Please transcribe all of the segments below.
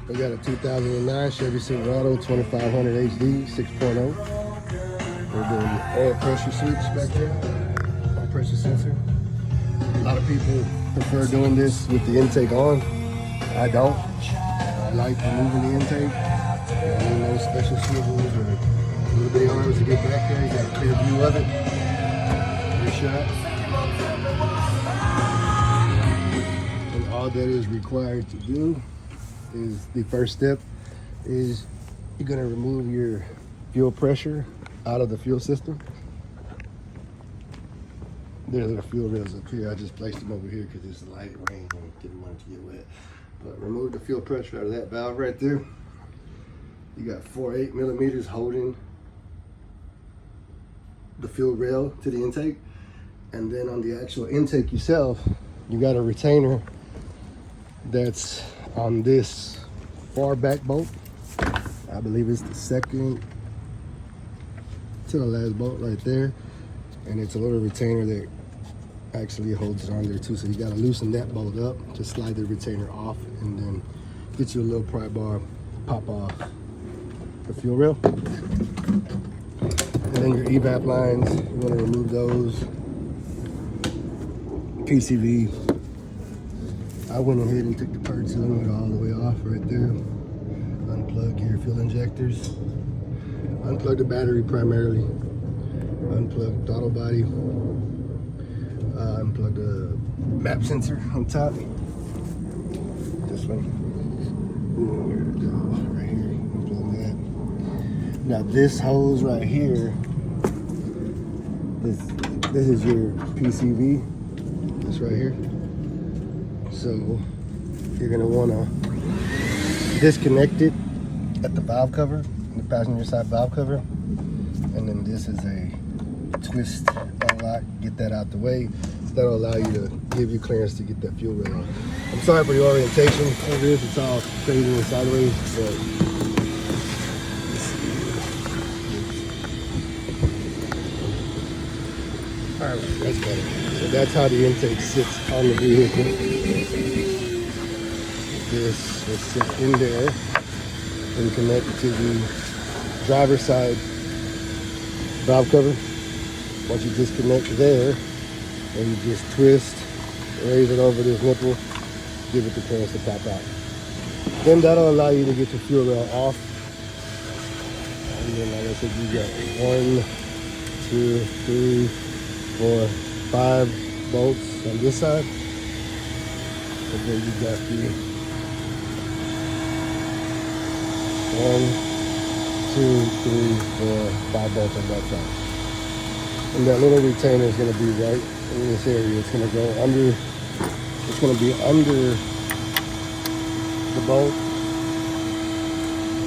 We got a 2009 Chevy Silverado 2500 HD 6.0. We're doing the oil pressure switch back here, oil pressure sensor. A lot of people prefer doing this with the intake on. I don't. I like removing the intake. No special swivels or little bitty arms to get back there. You got a clear view of it. Good shot. And all that is required to do is the first step is you're going to remove your fuel pressure out of the fuel system. There's little fuel rails up here. I just placed them over here because it's light rain and didn't want it to get wet. But remove the fuel pressure out of that valve right there. You got 4 8mm holding the fuel rail to the intake. And then on the actual intake itself, you got a retainer that's on this far back bolt. I believe it's the second to the last bolt right there. And it's a little retainer that actually holds it on there too. So you gotta loosen that bolt up to slide the retainer off and then get you a little pry bar, pop off the fuel rail. And then your evap lines, you wanna remove those. PCV. I went ahead and took the purge cylinder all the way off right there. Unplug your fuel injectors. Unplug the battery primarily. Unplug throttle body. Unplug the map sensor on top. This one. There we go. Right here. Unplug that. Now this hose right here. This is your PCV. This right here. So you're gonna wanna disconnect it at the valve cover, the passenger side valve cover. And then this is a twist unlock, get that out the way. That'll allow you to give you clearance to get that fuel rail on. I'm sorry for the orientation of this, it's all crazy and sideways, but all right, that's better. So that's how the intake sits on the vehicle. This will sit in there and connect to the driver's side valve cover. Once you disconnect there, and you just twist, raise it over this nipple, give it the clearance to pop out. Then that'll allow you to get your fuel rail off. And then like I said, you got 1, 2, 3, 4, 5 bolts on this side. And then you got the 1, 2, 3, 4, 5 bolts on that side. And that little retainer is going to be right in this area. It's going to go under, it's going to be under the bolt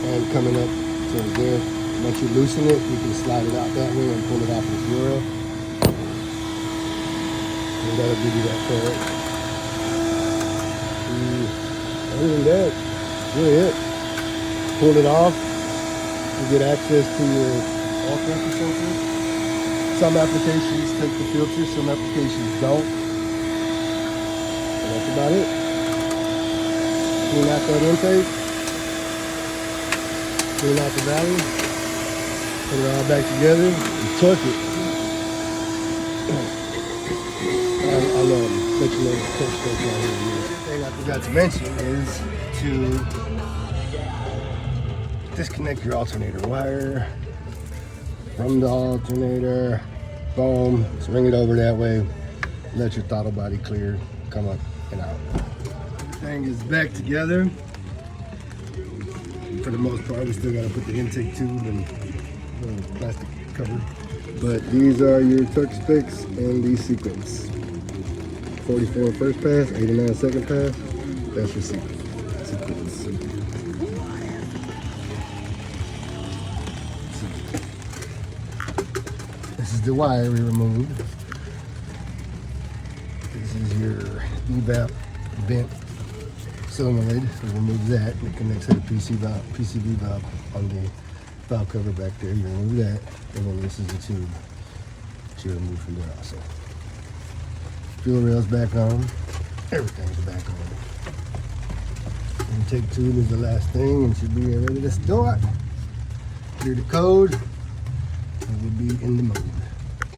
and coming up to there. Once you loosen it, you can slide it out that way and pull it off the fuel rail. And that'll give you that current. Other than that, that's really it. Pull it off, you get access to your oil pressure sensor. Some applications take the filter, some applications don't. And that's about it. Clean out that intake, clean out the valley, put it all back together, and torque it. I'll let you know the torque stroke right here. The thing I forgot to mention is to disconnect your alternator wire from the alternator. Boom, swing it over that way, let your throttle body clear, come up and out. Everything is back together. For the most part, we still gotta put the intake tube and plastic cover. But these are your torque specs and the sequence. 44 first pass, 89 second pass, that's your sequence. This is the wire we removed. This is your evap vent solenoid. We removed that and it connects to the PCV valve on the valve cover back there. You remove that, and then this is the tube that you remove from there also. Fuel rail's back on. Everything's back on. And take tube is the last thing and should be ready to start. Clear the code and we'll be in the mode.